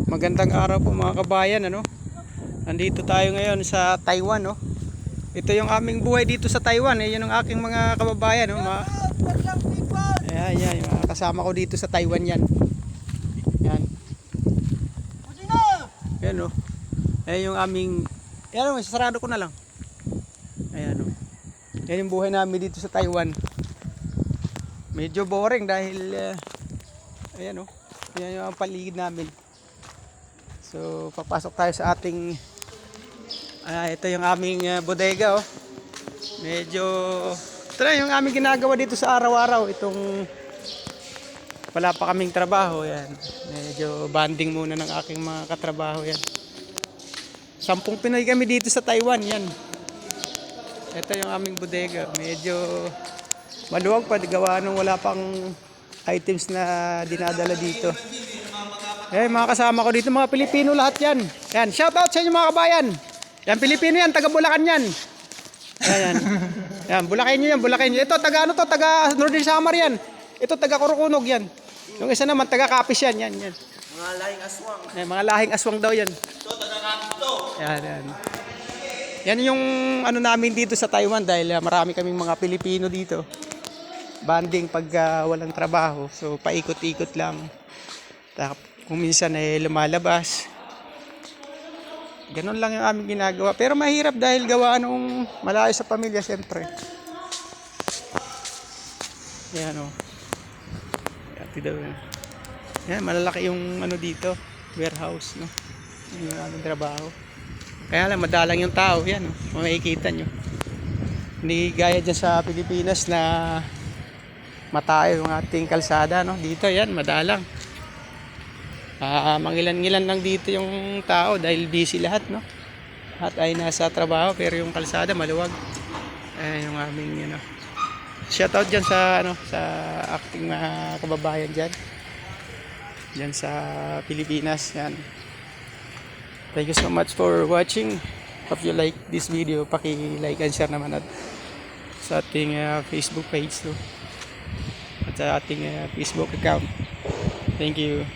Magandang araw po mga kabayan, ano? Nandito tayo ngayon sa Taiwan, no? Ito yung aming buhay dito sa Taiwan, eh. Yan ang aking mga kababayan, no? Ayan, yan, yung mga kasama ko dito sa Taiwan yan. Yan. Yan, no? Ayan yung aming, ayan, no? Sarado ko na lang. Ayan, no? Yan yung buhay namin dito sa Taiwan. Medyo boring dahil, ayan, no? Yan yung paligid namin. So papasok tayo sa ating ito yung aming bodega, oh. Medyo ito na yung aming ginagawa dito sa araw-araw. Itong wala pa kaming trabaho, yan. Medyo banding muna ng aking mga katrabaho, yan. 10 Pinoy kami dito sa Taiwan, yan. Ito yung aming bodega. Medyo maluwag pa, gawa nung wala pang items na dinadala dito. Eh, mga kasama ko dito, mga Pilipino lahat yan. Yan, shout out sa inyo mga kabayan. Yan, Pilipino yan, taga Bulacan yan. Yan. Yan, Bulacan yan, Bulacan. Ito, taga ano to, taga Northern Samar yan. Ito, taga Kurukunog yan. Yung isa naman, taga Kapis yan, yan. Mga lahing aswang. Yan, mga lahing aswang daw yan. Ito, taga Kapis to. Yan. Yan yung ano namin dito sa Taiwan dahil marami kaming mga Pilipino dito. Banding pag walang trabaho. So, paikot-ikot lang. Tapos, kung minsan ay lumalabas. Ganun lang yung aming ginagawa. Pero mahirap dahil gawa nung malayo sa pamilya siyempre. Yan, o. Yan, malalaki yung ano dito, warehouse, no? Yung aming trabaho. Kaya lang madalang yung tao, yan, o. Makikita nyo. Hindi gaya dyan sa Pilipinas na matayo yung ating kalsada, no? Dito yan, madalang. Mangilan-ngilan lang dito yung tao dahil busy lahat, no? At ay nasa trabaho pero yung kalsada maluwag. Ayan yung aming, you know. Shout out dyan sa, ano, sa aking mga kababayan dyan. Dyan sa Pilipinas, yan. Thank you so much for watching. Hope you like this video. Paki-like and share naman at sa ating Facebook page, no? At sa ating Facebook account. Thank you.